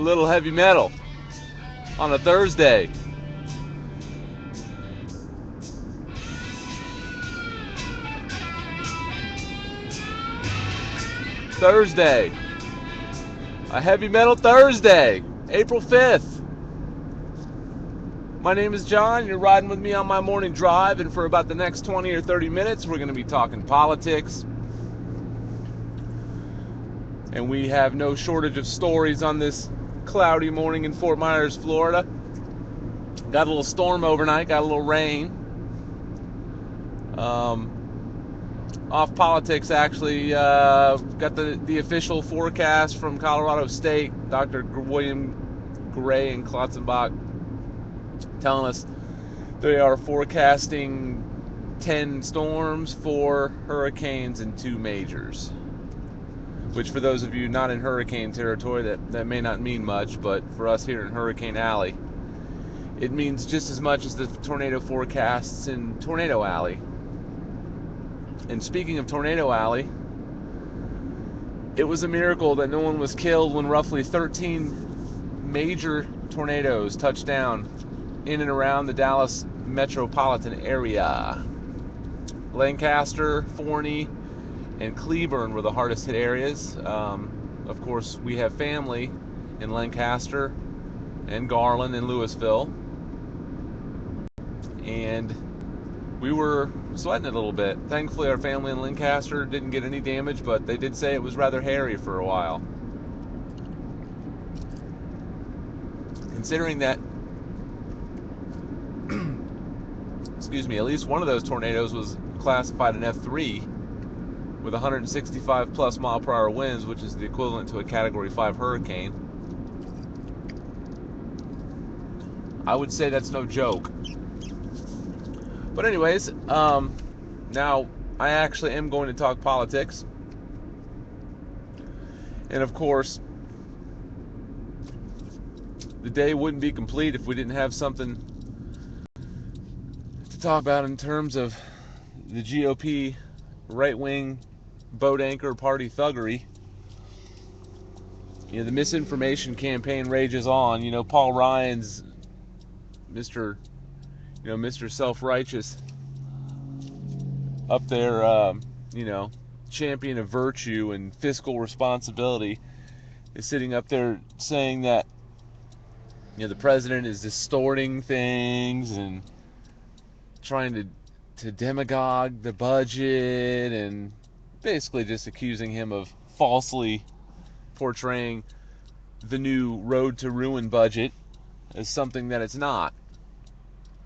little heavy metal on a Thursday. Thursday. A heavy metal Thursday, April 5th. My name is John. You're riding with me on my morning drive, and for about the next 20 or 30 minutes, we're going to be talking politics. And we have no shortage of stories on this cloudy morning in Fort Myers, Florida. Got a little storm overnight, got a little rain. Off politics, actually, got the official forecast from Colorado State, Dr. William Gray and Klotzenbach, telling us they are forecasting 10 storms, 4 hurricanes, and 2 majors. Which, for those of you not in hurricane territory, that may not mean much, but for us here in Hurricane Alley, it means just as much as the tornado forecasts in Tornado Alley. And speaking of Tornado Alley, it was a miracle that no one was killed when roughly 13 major tornadoes touched down in and around the Dallas metropolitan area. Lancaster, Forney, and Cleburne were the hardest hit areas. Of course, we have family in Lancaster and Garland and Louisville, and we were sweating it a little bit. Thankfully, our family in Lancaster didn't get any damage, but they did say it was rather hairy for a while. Considering that, excuse me, at least one of those tornadoes was classified an F3 with 165 plus mile per hour winds, which is the equivalent to a Category 5 hurricane. I would say that's no joke. But anyways, now I actually am going to talk politics. And of course, the day wouldn't be complete if we didn't have something to talk about in terms of the GOP right-wing boat anchor party thuggery. The misinformation campaign rages on. Paul Ryan's Mr. Self-righteous up there, champion of virtue and fiscal responsibility, is sitting up there saying that, the president is distorting things and trying to demagogue the budget, and basically just accusing him of falsely portraying the new Road to Ruin budget as something that it's not.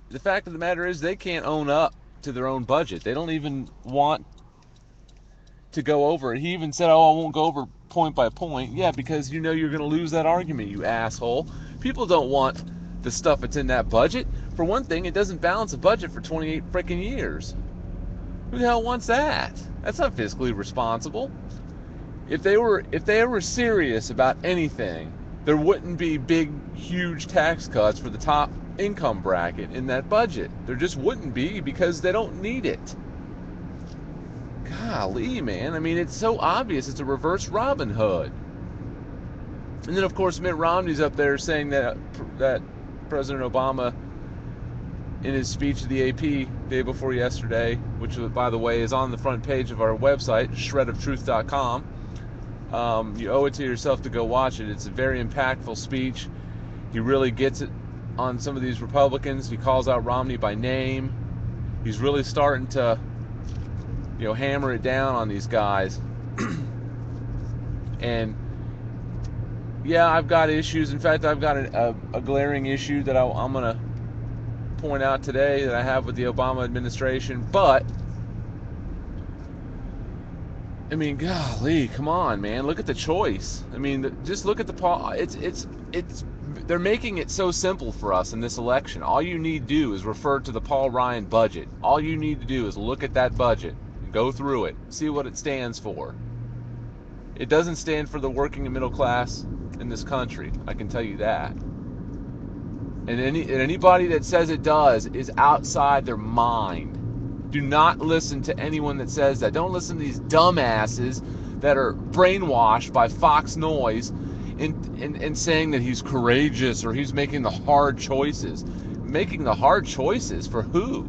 The fact of the matter is they can't own up to their own budget. They don't even want to go over it. He even said, I won't go over point by point. Yeah, because you're going to lose that argument, you asshole. People don't want the stuff that's in that budget. For one thing, it doesn't balance a budget for 28 freaking years. Who the hell wants that? That's not fiscally responsible. If they were serious about anything, there wouldn't be big, huge tax cuts for the top income bracket in that budget. There just wouldn't be, because they don't need it. Golly, man. I mean, it's so obvious. It's a reverse Robin Hood. And then, of course, Mitt Romney's up there saying that President Obama, in his speech to the AP day before yesterday, which, by the way, is on the front page of our website, shredoftruth.com. You owe it to yourself to go watch it. It's a very impactful speech. He really gets it on some of these Republicans. He calls out Romney by name. He's really starting to, hammer it down on these guys. And yeah, I've got issues. In fact, I've got a glaring issue that I'm going to point out today that I have with the Obama administration. But I mean, golly, come on, man. Look at the choice. I mean, just look at they're making it so simple for us in this election. All you need to do is refer to the Paul Ryan budget. All you need to do is look at that budget and go through it, see what it stands for. It doesn't stand for the working and middle class in this country, I can tell you that. And anybody that says it does is outside their mind. Do not listen to anyone that says that. Don't listen to these dumbasses that are brainwashed by Fox Noise and saying that he's courageous or he's making the hard choices. Making the hard choices for who?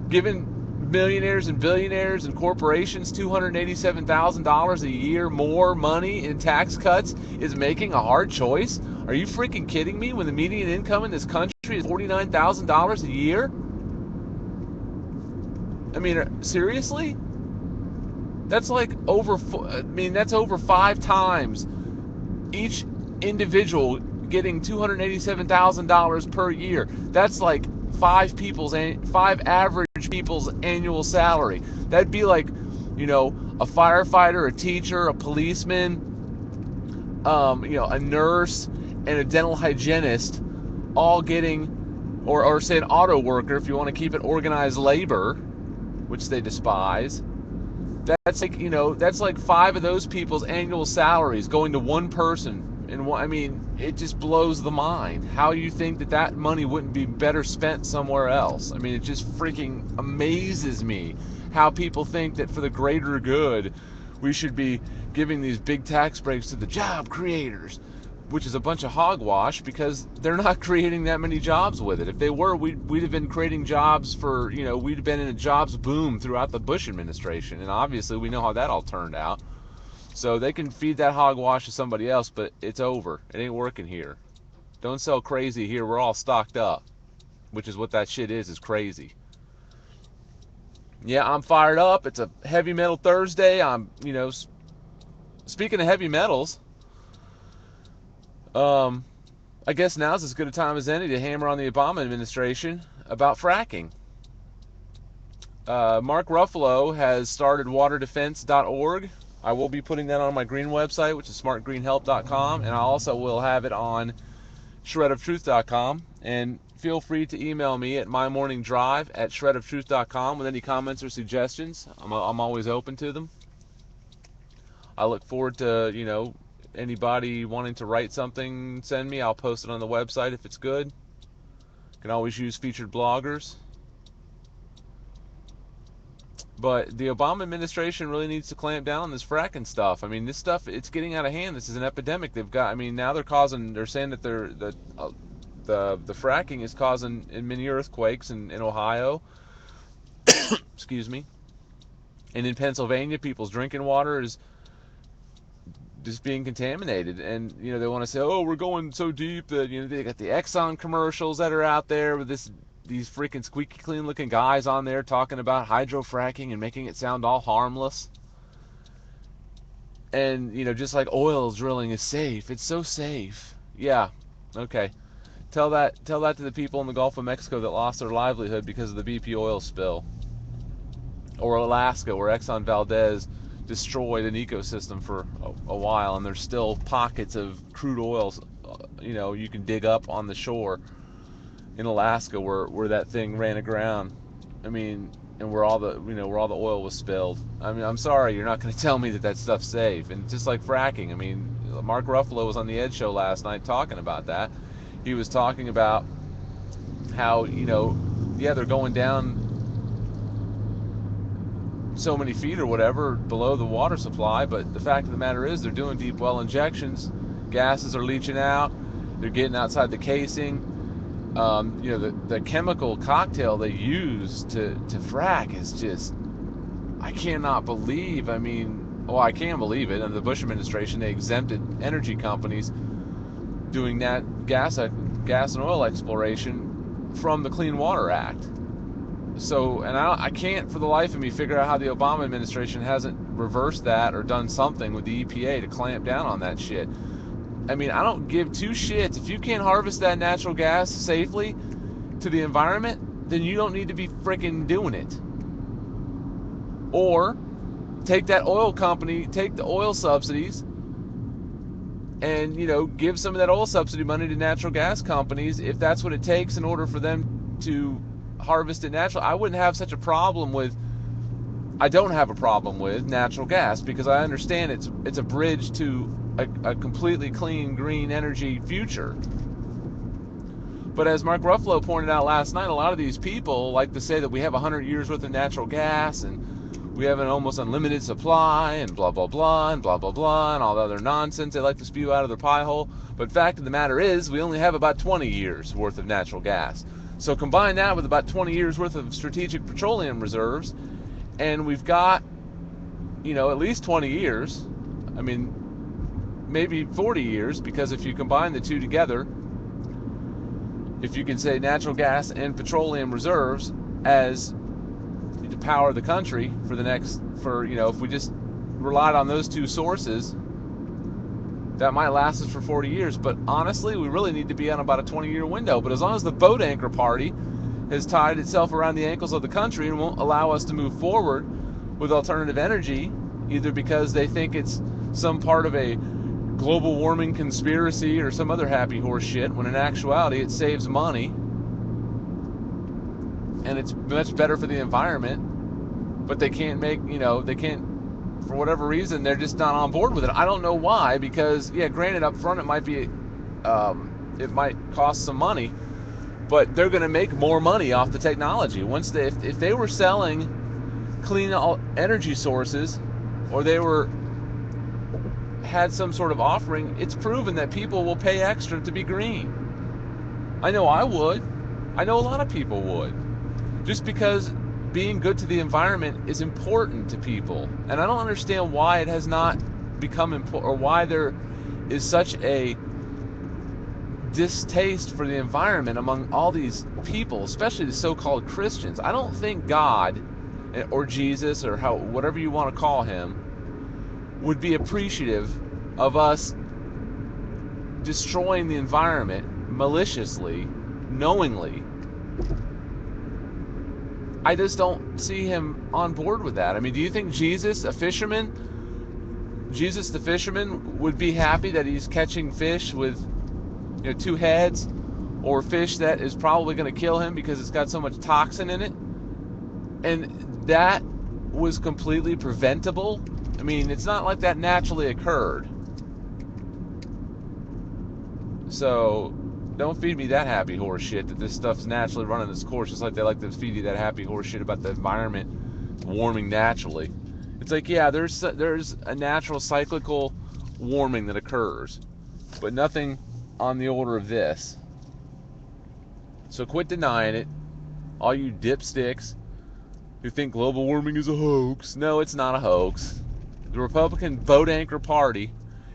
Giving millionaires and billionaires and corporations $287,000 a year more money in tax cuts is making a hard choice? Are you freaking kidding me? When the median income in this country is $49,000 a year? I mean, seriously? That's like that's over 5 times each individual getting $287,000 per year. That's like five average people's annual salary. That'd be like, a firefighter, a teacher, a policeman, a nurse, and a dental hygienist all getting, or say an auto worker, if you want to keep it organized labor, which they despise. That's like 5 of those people's annual salaries going to one person. And I mean, it just blows the mind how you think that money wouldn't be better spent somewhere else. I mean, it just freaking amazes me how people think that for the greater good, we should be giving these big tax breaks to the job creators, which is a bunch of hogwash, because they're not creating that many jobs with it. If they were, we'd have been creating jobs for, we'd have been in a jobs boom throughout the Bush administration. And obviously we know how that all turned out. So they can feed that hogwash to somebody else, but it's over. It ain't working here. Don't sell crazy here. We're all stocked up, which is what that shit is crazy. Yeah, I'm fired up. It's a heavy metal Thursday. Speaking of heavy metals, I guess now's as good a time as any to hammer on the Obama administration about fracking. Mark Ruffalo has started waterdefense.org. I will be putting that on my green website, which is smartgreenhelp.com, and I also will have it on shredoftruth.com. And feel free to email me at mymorningdrive@shredoftruth.com with any comments or suggestions. I'm always open to them. I look forward to, anybody wanting to write something, send me. I'll post it on the website if it's good. Can always use featured bloggers. But the Obama administration really needs to clamp down on this fracking stuff. I mean, this stuff, it's getting out of hand. This is an epidemic. Now they're saying that the fracking is causing many earthquakes in Ohio. Excuse me. And in Pennsylvania, people's drinking water is just being contaminated. And, they want to say, oh, we're going so deep that, they got the Exxon commercials that are out there with these freaking squeaky clean looking guys on there talking about hydrofracking and making it sound all harmless. And, just like oil drilling is safe. It's so safe. Yeah. Okay. Tell that to the people in the Gulf of Mexico that lost their livelihood because of the BP oil spill. Or Alaska, where Exxon Valdez destroyed an ecosystem for a while, and there's still pockets of crude oil, you can dig up on the shore in Alaska where that thing ran aground. I mean, and where all the oil was spilled. I mean, I'm sorry, you're not going to tell me that stuff's safe. And just like fracking, I mean, Mark Ruffalo was on the Ed Show last night talking about that. He was talking about how, they're going down so many feet or whatever below the water supply, but the fact of the matter is they're doing deep well injections. Gases are leaching out. They're getting outside the casing. The chemical cocktail they use to frack is just, I cannot believe. I mean, well, I can believe it. Under the Bush administration, they exempted energy companies doing that gas and oil exploration from the Clean Water Act. So, and I can't for the life of me figure out how the Obama administration hasn't reversed that or done something with the EPA to clamp down on that shit. I mean, I don't give two shits. If you can't harvest that natural gas safely to the environment, then you don't need to be freaking doing it. Or take that oil company, take the oil subsidies, and, give some of that oil subsidy money to natural gas companies if that's what it takes in order for them to harvest it naturally. I don't have a problem with natural gas, because I understand it's a bridge to a completely clean, green energy future. But as Mark Ruffalo pointed out last night, a lot of these people like to say that we have 100 years worth of natural gas and we have an almost unlimited supply and blah, blah, blah, and blah, blah, blah, and all the other nonsense they like to spew out of their pie hole. But fact of the matter is, we only have about 20 years worth of natural gas. So combine that with about 20 years worth of strategic petroleum reserves, and we've got, at least 20 years. I mean, maybe 40 years, because if you combine the two together, if you can say natural gas and petroleum reserves as to power the country if we just relied on those two sources, that might last us for 40 years. But honestly, we really need to be on about a 20-year window. But as long as the boat anchor party has tied itself around the ankles of the country and won't allow us to move forward with alternative energy, either because they think it's some part of a global warming conspiracy or some other happy horse shit, when in actuality it saves money and it's much better for the environment, but they can't for whatever reason, they're just not on board with it. I don't know why, because granted, up front it might be it might cost some money, but they're going to make more money off the technology once if they were selling clean energy sources, or they had some sort of offering. It's proven that people will pay extra to be green. I know I would. I know a lot of people would, just because being good to the environment is important to people. And I don't understand why it has not become important, or why there is such a distaste for the environment among all these people, especially the so-called Christians. I don't think God or Jesus, or whatever you want to call him, would be appreciative of us destroying the environment maliciously, knowingly. I just don't see him on board with that. I mean, do you think Jesus the fisherman, would be happy that he's catching fish with 2 heads, or fish that is probably going to kill him because it's got so much toxin in it, and that was completely preventable? I mean, it's not like that naturally occurred. So don't feed me that happy horse shit that this stuff's naturally running its course, just like they like to feed you that happy horse shit about the environment warming naturally. It's like, yeah, there's a natural cyclical warming that occurs, but nothing on the order of this. So quit denying it, all you dipsticks who think global warming is a hoax. No, it's not a hoax. The Republican boat anchor party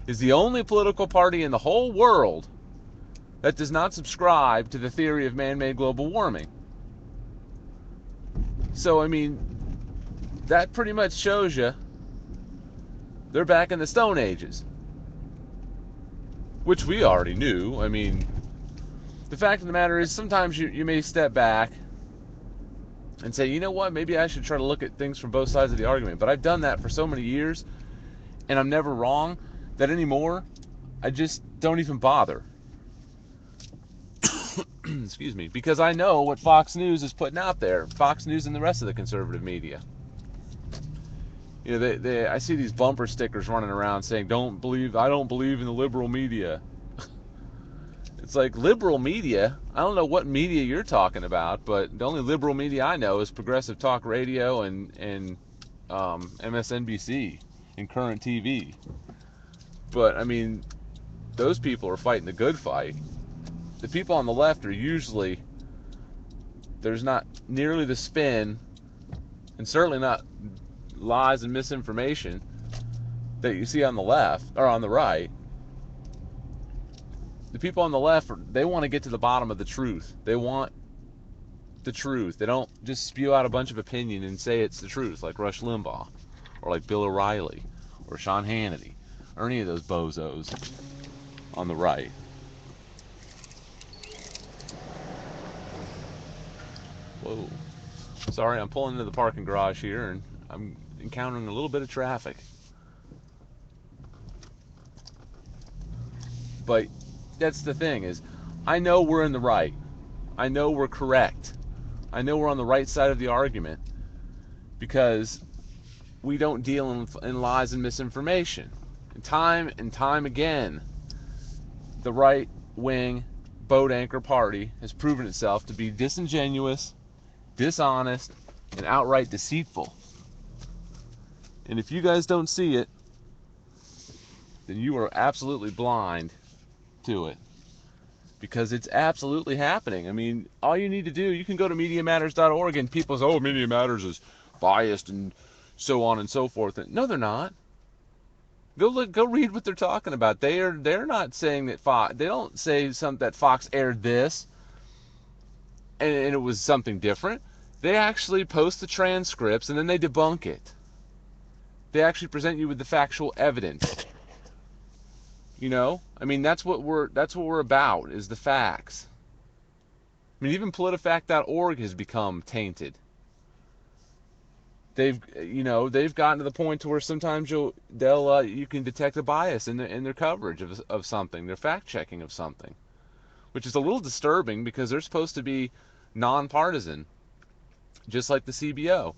is the only political party in the whole world that does not subscribe to the theory of man-made global warming. So, I mean, that pretty much shows you they're back in the Stone Ages, which we already knew. I mean, the fact of the matter is, sometimes you may step back and say, you know what, maybe I should try to look at things from both sides of the argument. But I've done that for so many years, and I'm never wrong, that anymore I just don't even bother. Excuse me, because I know what Fox News is putting out there. Fox News and the rest of the conservative media. I see these bumper stickers running around saying, I don't believe in the liberal media. It's like, liberal media? I don't know what media you're talking about, but the only liberal media I know is Progressive Talk Radio and MSNBC and Current TV. But, I mean, those people are fighting the good fight. The people on the left are usually, there's not nearly the spin, and certainly not lies and misinformation that you see on the left, or on the right. The people on the left, they want to get to the bottom of the truth. They want the truth. They don't just spew out a bunch of opinion and say it's the truth, like Rush Limbaugh, or like Bill O'Reilly, or Sean Hannity, or any of those bozos on the right. Whoa. Sorry, I'm pulling into the parking garage here, and I'm encountering a little bit of traffic. But that's the thing, is I know we're in the right. I know we're correct. I know we're on the right side of the argument, because we don't deal in lies and misinformation. And time again, the right-wing boat anchor party has proven itself to be disingenuous, dishonest, and outright deceitful. And if you guys don't see it, then you are absolutely blind to it, because it's absolutely happening. I mean, all you need to do, you can go to MediaMatters.org, and people say, oh, Media Matters is biased and so on and so forth. No, they're not. Go read what they're talking about. They're not saying that Fox. They don't say that Fox aired this and it was something different. They actually post the transcripts and then they debunk it. They actually present you with the factual evidence. You know, I mean, that's what we're about, is the facts. I mean, even PolitiFact.org has become tainted. They've gotten to the point to where sometimes you can detect a bias in their coverage of something, their fact checking of something, which is a little disturbing because they're supposed to be nonpartisan, just like the CBO.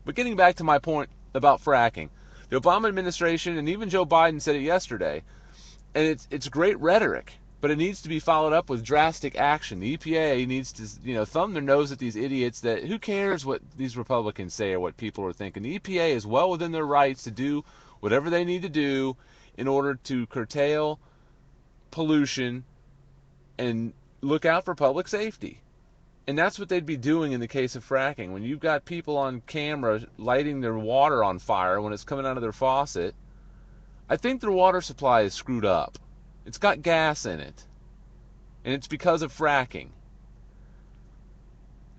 But getting back to my point about fracking, the Obama administration and even Joe Biden said it yesterday, and it's great rhetoric, but it needs to be followed up with drastic action. The EPA needs to, thumb their nose at these idiots. That who cares what these Republicans say or what people are thinking. The EPA is well within their rights to do whatever they need to do in order to curtail pollution and look out for public safety. And that's what they'd be doing in the case of fracking. When you've got people on camera lighting their water on fire when it's coming out of their faucet, I think their water supply is screwed up. It's got gas in it. And it's because of fracking.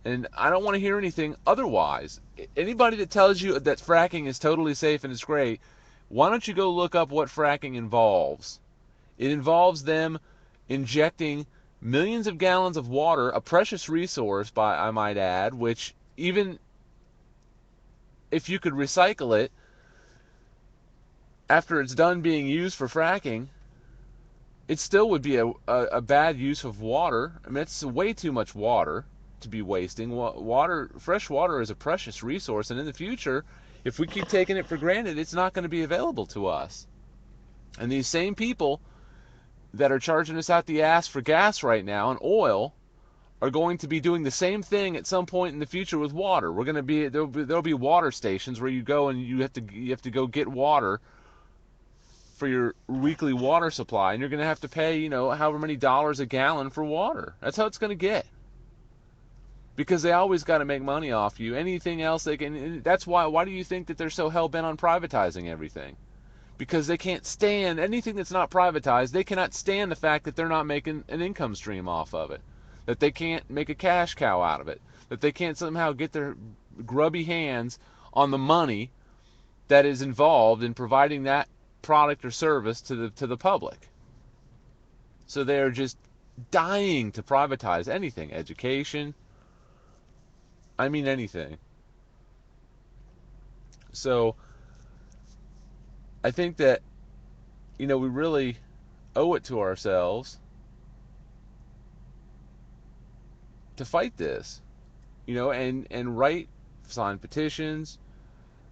And I don't want to hear anything otherwise. Anybody that tells you that fracking is totally safe and it's great, why don't you go look up what fracking involves? It involves them injecting millions of gallons of water, a precious resource, I might add, which even if you could recycle it after it's done being used for fracking, it still would be a bad use of water. I mean, it's way too much water to be wasting. Fresh water is a precious resource, and in the future, if we keep taking it for granted, it's not going to be available to us. And these same people that are charging us out the ass for gas right now and oil are going to be doing the same thing at some point in the future with water. There'll be water stations where you go and you have to go get water for your weekly water supply, and you're going to have to pay, however many dollars a gallon for water. That's how it's going to get. Because they always got to make money off you. Anything else they can. That's why do you think that they're so hell bent on privatizing everything? Because they can't stand anything that's not privatized. They cannot stand the fact that they're not making an income stream off of it, that they can't make a cash cow out of it, that they can't somehow get their grubby hands on the money that is involved in providing that product or service to the public. So they're just dying to privatize anything, education, I mean anything. So I think that we really owe it to ourselves to fight this, and sign petitions,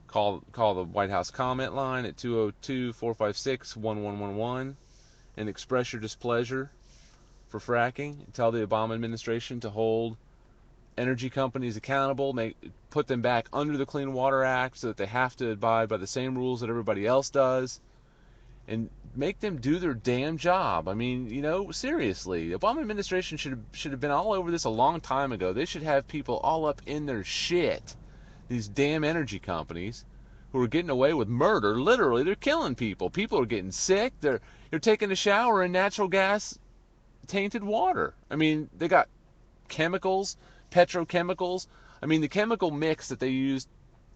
call the White House comment line at 202-456-1111 and express your displeasure for fracking. Tell the Obama administration to hold energy companies accountable, put them back under the Clean Water Act so that they have to abide by the same rules that everybody else does, and make them do their damn job. I mean, seriously, the Obama administration should have been all over this a long time ago. They should have people all up in their shit. These damn energy companies who are getting away with murder. Literally, they're killing people. People are getting sick. They're taking a shower in natural gas tainted water. I mean, they got chemicals, petrochemicals. I mean, the chemical mix that they used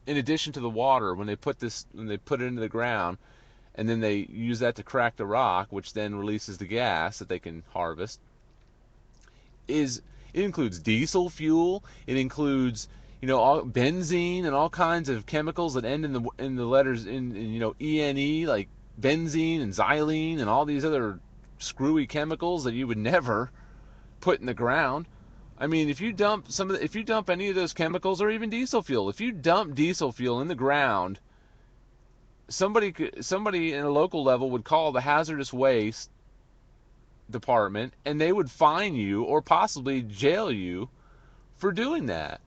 in addition to the water when they put it into the ground, and then they use that to crack the rock, which then releases the gas that they can harvest. It includes diesel fuel. It includes all benzene and all kinds of chemicals that end in the letters in ENE, like benzene and xylene and all these other screwy chemicals that you would never put in the ground. I mean, if you dump any of those chemicals, or even diesel fuel, if you dump diesel fuel in the ground, somebody in a local level would call the hazardous waste department, and they would fine you or possibly jail you for doing that.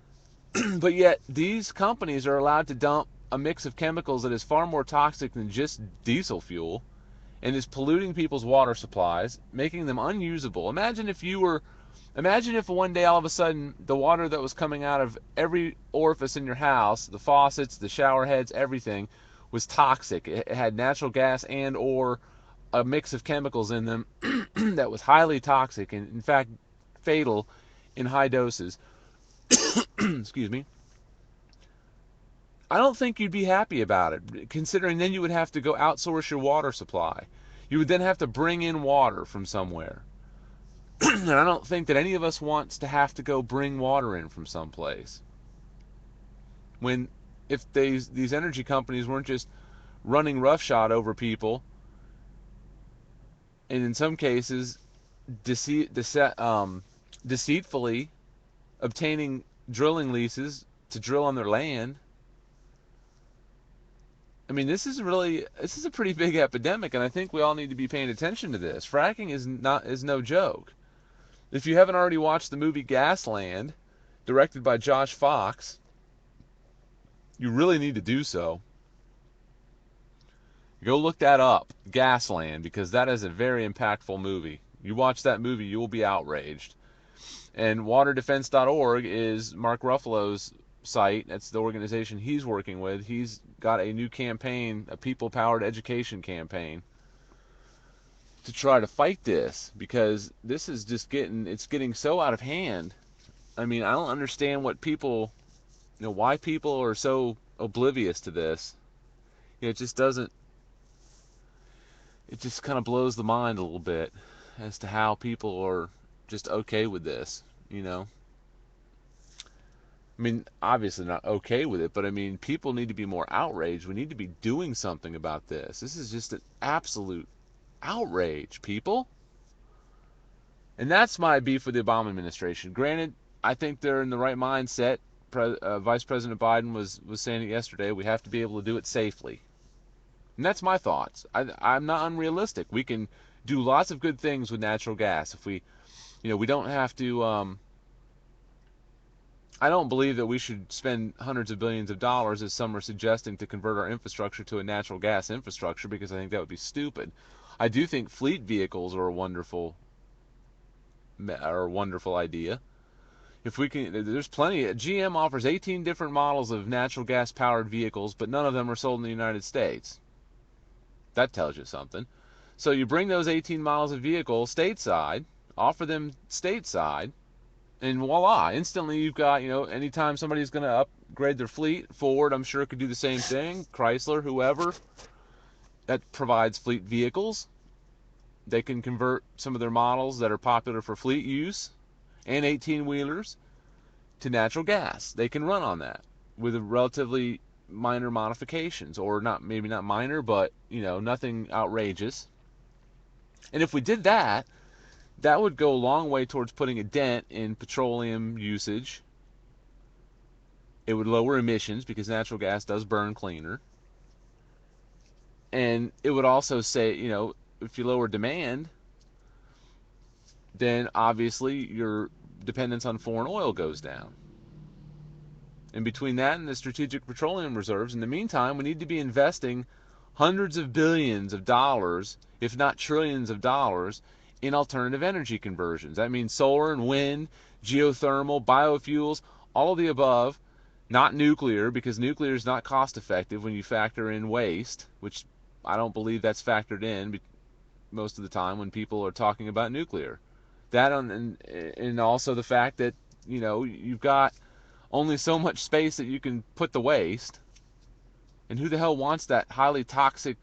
But yet these companies are allowed to dump a mix of chemicals that is far more toxic than just diesel fuel and is polluting people's water supplies, making them unusable. Imagine if one day all of a sudden the water that was coming out of every orifice in your house, the faucets, the shower heads, everything was toxic. It had natural gas and or a mix of chemicals in them that was highly toxic and in fact fatal in high doses. Excuse me. I don't think you'd be happy about it, considering then you would have to go outsource your water supply. You would then have to bring in water from somewhere. And I don't think that any of us wants to have to go bring water in from someplace. When if these energy companies weren't just running roughshod over people, and in some cases deceitfully obtaining drilling leases to drill on their land. I mean, this is a pretty big epidemic, and I think we all need to be paying attention to this. Fracking is no joke. If you haven't already watched the movie Gasland, directed by Josh Fox, you really need to do so. Go look that up, Gasland, because that is a very impactful movie. You watch that movie, you will be outraged. And waterdefense.org is Mark Ruffalo's site. That's the organization he's working with. He's got a new campaign, a people-powered education campaign, to try to fight this, because this is just getting so out of hand. I mean, I don't understand why people are so oblivious to this. It just doesn't. It just kind of blows the mind a little bit as to how people are just okay with this. You know. I mean, obviously not okay with it, but I mean, people need to be more outraged. We need to be doing something about this. This is just an absolute outrage, people. And that's my beef with the Obama administration. Granted, I think they're in the right mindset. Vice President Biden was saying it yesterday. We have to be able to do it safely. And that's my thoughts. I'm not unrealistic. We can do lots of good things with natural gas if we don't have to. I don't believe that we should spend hundreds of billions of dollars, as some are suggesting, to convert our infrastructure to a natural gas infrastructure, because I think that would be stupid. I do think fleet vehicles are a wonderful idea. If we can, there's plenty. GM offers 18 different models of natural gas powered vehicles, but none of them are sold in the United States. That tells you something. So you bring those 18 models of vehicles stateside, offer them stateside, and voila, instantly you've got, anytime somebody's going to upgrade their fleet, Ford, I'm sure, could do the same thing, Chrysler, whoever, that provides fleet vehicles. They can convert some of their models that are popular for fleet use and 18-wheelers to natural gas. They can run on that with relatively minor modifications, or maybe not minor, but, nothing outrageous. And if we did that, that would go a long way towards putting a dent in petroleum usage. It would lower emissions because natural gas does burn cleaner. And it would also say, if you lower demand, then obviously your dependence on foreign oil goes down. And between that and the strategic petroleum reserves, in the meantime, we need to be investing hundreds of billions of dollars, if not trillions of dollars, in alternative energy conversions. That means solar and wind, geothermal, biofuels, all of the above. Not nuclear, because nuclear is not cost effective when you factor in waste, which I don't believe that's factored in most of the time when people are talking about nuclear. That and also the fact that, you've got only so much space that you can put the waste. And who the hell wants that highly toxic,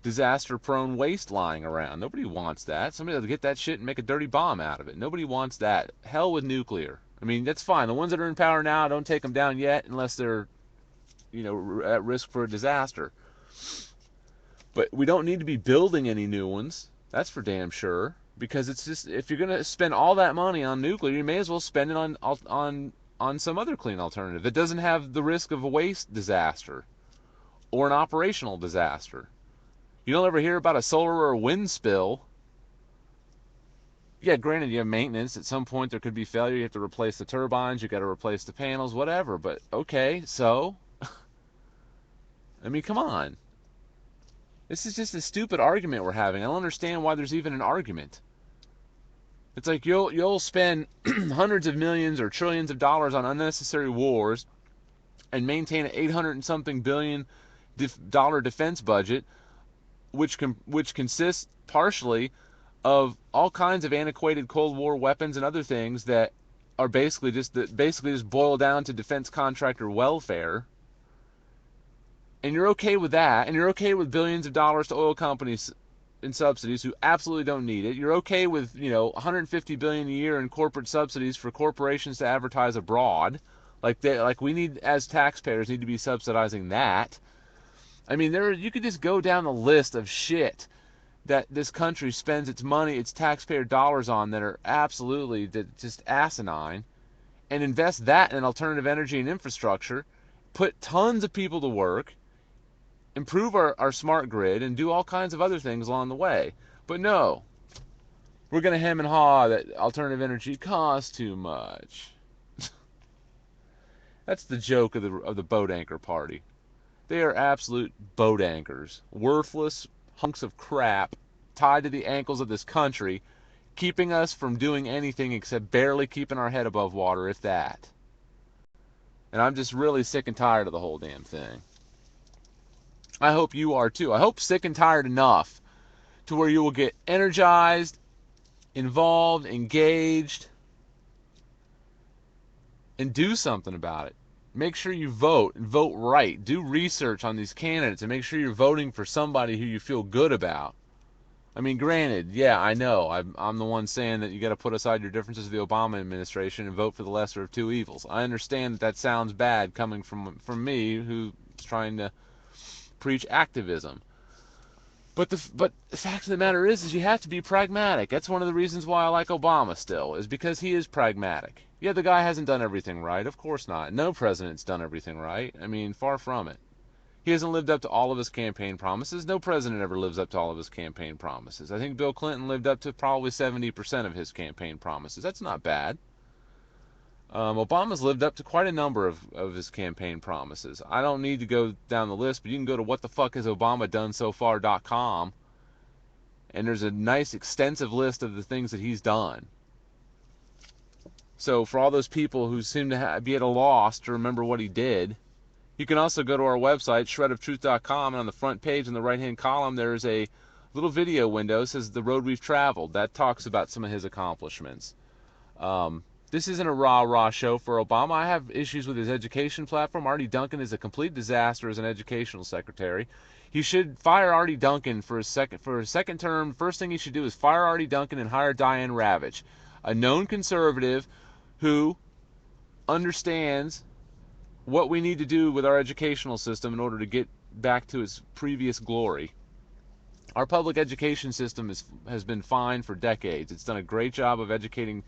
disaster-prone waste lying around? Nobody wants that. Somebody will get that shit and make a dirty bomb out of it. Nobody wants that. Hell with nuclear. I mean, that's fine. The ones that are in power now, don't take them down yet unless they're, at risk for a disaster. But we don't need to be building any new ones. That's for damn sure. Because it's just, if you're going to spend all that money on nuclear, you may as well spend it on some other clean alternative that doesn't have the risk of a waste disaster or an operational disaster. You don't ever hear about a solar or a wind spill. Yeah, granted, you have maintenance. At some point, there could be failure. You have to replace the turbines. You got to replace the panels, whatever. But okay, so I mean, come on. This is just a stupid argument we're having. I don't understand why there's even an argument. It's like you'll spend hundreds of millions or trillions of dollars on unnecessary wars and maintain an 800 and something billion dollar defense budget, which consists partially of all kinds of antiquated Cold War weapons and other things that are basically just boil down to defense contractor welfare. And you're okay with that, and you're okay with billions of dollars to oil companies in subsidies who absolutely don't need it. You're okay with 150 billion a year in corporate subsidies for corporations to advertise abroad, like we need as taxpayers need to be subsidizing that. I mean, you could just go down the list of shit that this country spends its money, its taxpayer dollars on that are absolutely just asinine, and invest that in alternative energy and infrastructure, put tons of people to work, improve our smart grid, and do all kinds of other things along the way. But no, we're going to hem and haw that alternative energy costs too much. That's the joke of the boat anchor party. They are absolute boat anchors, worthless hunks of crap tied to the ankles of this country, keeping us from doing anything except barely keeping our head above water, if that. And I'm just really sick and tired of the whole damn thing. I hope you are too. I hope sick and tired enough to where you will get energized, involved, engaged, and do something about it. Make sure you vote and vote right. Do research on these candidates and make sure you're voting for somebody who you feel good about. I mean, granted, yeah, I know. I'm the one saying that you got to put aside your differences with the Obama administration and vote for the lesser of two evils. I understand that sounds bad coming from me, who's trying to preach activism. But the fact of the matter is you have to be pragmatic. That's one of the reasons why I like Obama still, is because he is pragmatic. Yeah, the guy hasn't done everything right. Of course not. No president's done everything right. I mean, far from it. He hasn't lived up to all of his campaign promises. No president ever lives up to all of his campaign promises. I think Bill Clinton lived up to probably 70% of his campaign promises. That's not bad. Obama's lived up to quite a number of his campaign promises. I don't need to go down the list, but you can go to whatthefuckhasobamadoneSoFar.com, and there's a nice extensive list of the things that he's done. So for all those people who seem to be at a loss to remember what he did, you can also go to our website, shredoftruth.com, and on the front page in the right-hand column, there's a little video window that says The Road We've Traveled. That talks about some of his accomplishments. This isn't a rah-rah show for Obama. I have issues with his education platform. Artie Duncan is a complete disaster as an educational secretary. He should fire Artie Duncan for his second term. First thing he should do is fire Artie Duncan and hire Diane Ravitch, a known conservative who understands what we need to do with our educational system in order to get back to its previous glory. Our public education system has been fine for decades. It's done a great job of educating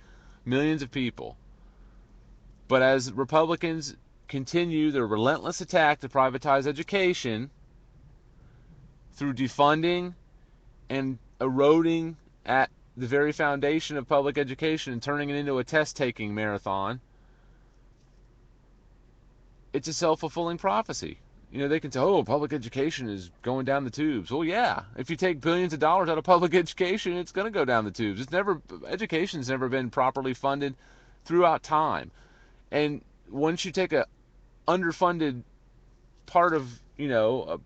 millions of people. But as Republicans continue their relentless attack to privatize education through defunding and eroding at the very foundation of public education and turning it into a test-taking marathon, it's a self-fulfilling prophecy. They can say, oh, public education is going down the tubes. Well, yeah, if you take billions of dollars out of public education, it's going to go down the tubes. Education's never been properly funded throughout time. And once you take a underfunded part of, a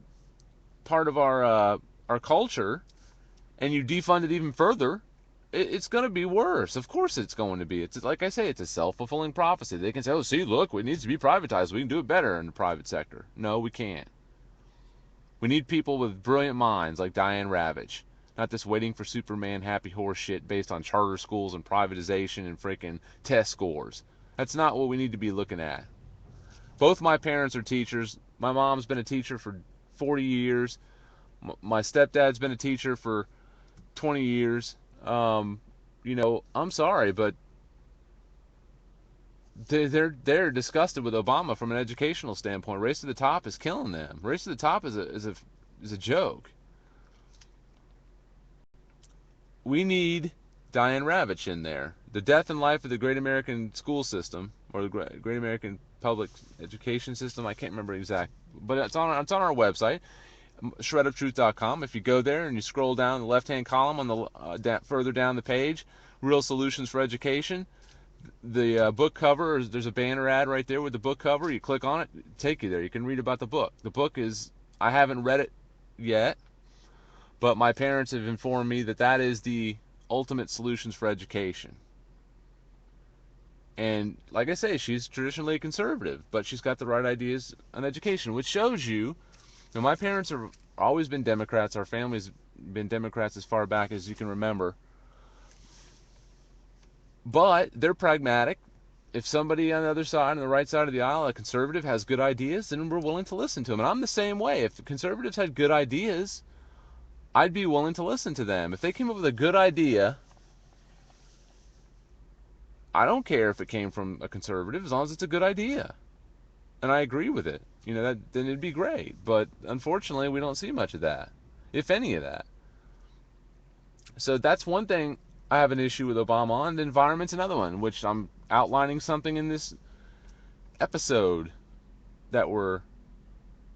part of our culture and you defund it even further, it's going to be worse. Of course it's going to be. It's like I say, it's a self-fulfilling prophecy. They can say, oh, see, look, it needs to be privatized. We can do it better in the private sector. No, we can't. We need people with brilliant minds like Diane Ravitch, not this waiting for Superman happy horse shit based on charter schools and privatization and freaking test scores. That's not what we need to be looking at. Both my parents are teachers. My mom's been a teacher for 40 years. My stepdad's been a teacher for 20 years. I'm sorry, but they're disgusted with Obama from an educational standpoint. Race to the top is killing them. Race to the top is a joke. We need Diane Ravitch in there. The Death and Life of the Great American School System, or the Great American Public Education System. I can't remember exact, but it's on our website, shredoftruth.com. If you go there and you scroll down the left-hand column on the further down the page, Real Solutions for Education, the book cover, there's a banner ad right there with the book cover. You click on it, take you there. You can read about the book. The book is, I haven't read it yet, but my parents have informed me that that is the ultimate solutions for education. And like I say, she's traditionally conservative, but she's got the right ideas on education, which shows you, my parents have always been Democrats. Our family's been Democrats as far back as you can remember. But they're pragmatic. If somebody on the other side, on the right side of the aisle, a conservative, has good ideas, then we're willing to listen to them. And I'm the same way. If conservatives had good ideas, I'd be willing to listen to them. If they came up with a good idea, I don't care if it came from a conservative, as long as it's a good idea and I agree with it. Then it'd be great. But unfortunately, we don't see much of that, if any of that. So that's one thing I have an issue with Obama on. The environment's another one, which I'm outlining something in this episode that we're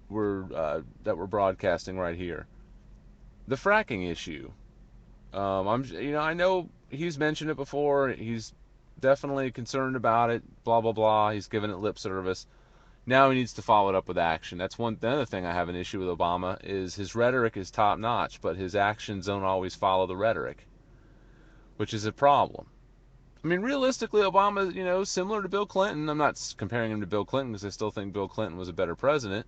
broadcasting right here. The fracking issue. I know he's mentioned it before. He's definitely concerned about it. Blah blah blah. He's given it lip service. Now he needs to follow it up with action. That's the other thing I have an issue with Obama is his rhetoric is top notch, but his actions don't always follow the rhetoric, which is a problem. I mean, realistically, Obama, similar to Bill Clinton. I'm not comparing him to Bill Clinton because I still think Bill Clinton was a better president.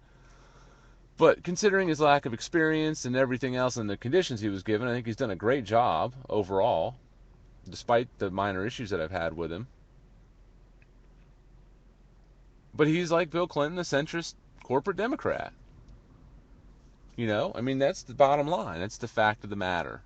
But considering his lack of experience and everything else and the conditions he was given, I think he's done a great job overall, despite the minor issues that I've had with him. But he's like Bill Clinton, a centrist corporate Democrat. That's the bottom line. That's the fact of the matter.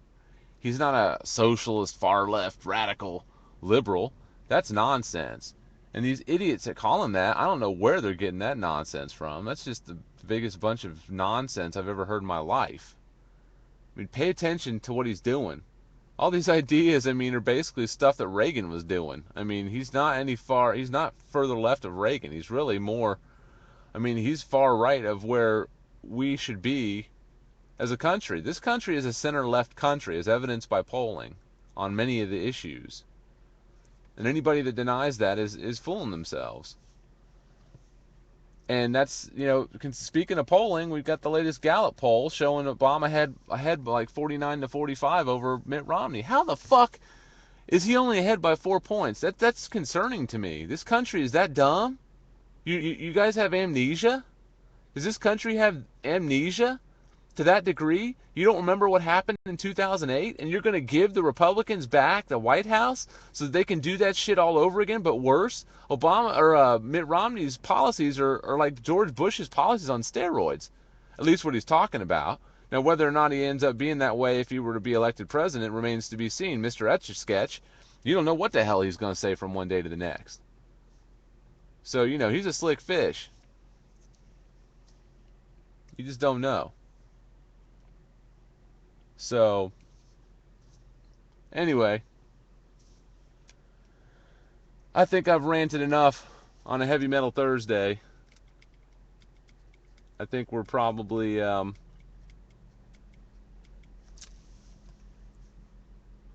He's not a socialist, far left, radical liberal. That's nonsense. And these idiots that call him that, I don't know where they're getting that nonsense from. That's just the biggest bunch of nonsense I've ever heard in my life. Pay attention to what he's doing. All these ideas, are basically stuff that Reagan was doing. He's not further left of Reagan. He's really more, he's far right of where we should be as a country. This country is a center-left country, as evidenced by polling on many of the issues. And anybody that denies that is fooling themselves. And that's, speaking of polling, we've got the latest Gallup poll showing Obama ahead by like 49-45 over Mitt Romney. How the fuck is he only ahead by 4 points? That's concerning to me. This country is that dumb? You guys have amnesia? Does this country have amnesia to that degree? You don't remember what happened in 2008, and you're going to give the Republicans back the White House so that they can do that shit all over again, but worse? Mitt Romney's policies are like George Bush's policies on steroids, at least what he's talking about. Now, whether or not he ends up being that way if he were to be elected president remains to be seen. Mr. Etch-a-Sketch, you don't know what the hell he's going to say from one day to the next. So, he's a slick fish. You just don't know. So, anyway, I think I've ranted enough on a Heavy Metal Thursday. I think we're probably at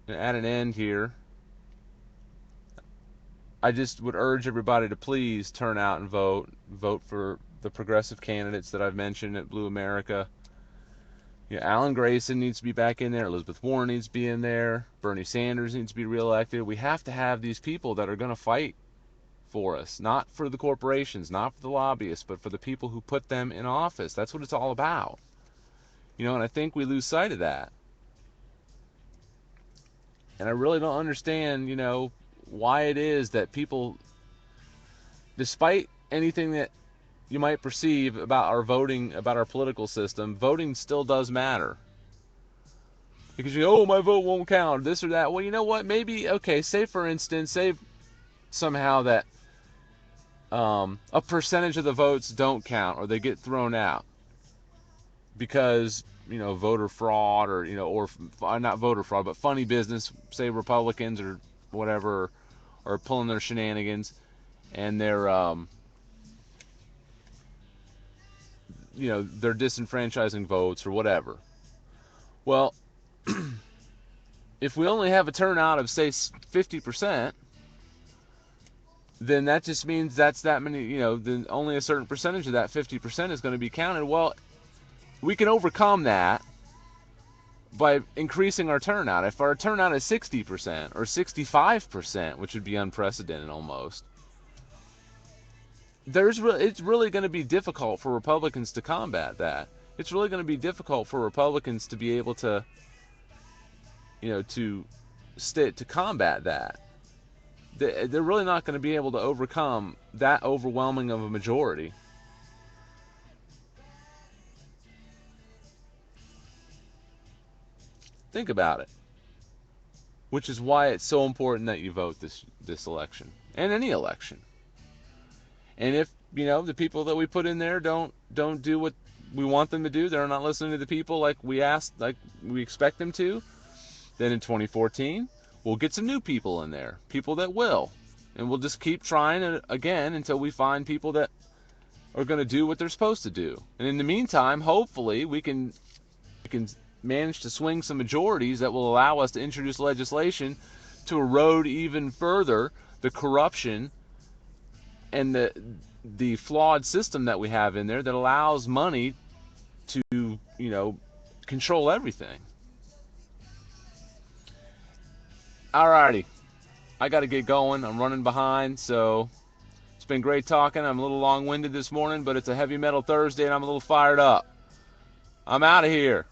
an end here. I just would urge everybody to please turn out and vote. Vote for the progressive candidates that I've mentioned at Blue America. Alan Grayson needs to be back in there. Elizabeth Warren needs to be in there. Bernie Sanders needs to be reelected. We have to have these people that are going to fight for us, not for the corporations, not for the lobbyists, but for the people who put them in office. That's what it's all about. And I think we lose sight of that. And I really don't understand, why it is that people, despite anything that you might perceive about our voting, about our political system, voting still does matter. Because my vote won't count, this or that. Well, you know what? Maybe, say for instance, somehow that a percentage of the votes don't count or they get thrown out because, voter fraud, or not voter fraud, but funny business. Say Republicans or whatever are pulling their shenanigans, and they're disenfranchising votes or whatever. Well, if we only have a turnout of say 50%, then that just means that's that many, then only a certain percentage of that 50% is going to be counted. Well, we can overcome that by increasing our turnout. If our turnout is 60% or 65%, which would be unprecedented almost, it's really going to be difficult for Republicans to combat that. It's really going to be difficult for Republicans to be able to, to combat that. They're really not going to be able to overcome that overwhelming of a majority. Think about it. Which is why it's so important that you vote this election and any election. And if the people that we put in there don't do what we want them to do, they're not listening to the people like we expect them to, then in 2014 we'll get some new people in there, people that will, and we'll just keep trying it again until we find people that are going to do what they're supposed to do. And in the meantime, hopefully we can manage to swing some majorities that will allow us to introduce legislation to erode even further the corruption and the flawed system that we have in there that allows money to control everything. Alrighty, I got to get going. I'm running behind, so it's been great talking. I'm a little long-winded this morning, but it's a heavy metal Thursday and I'm a little fired up. I'm out of here.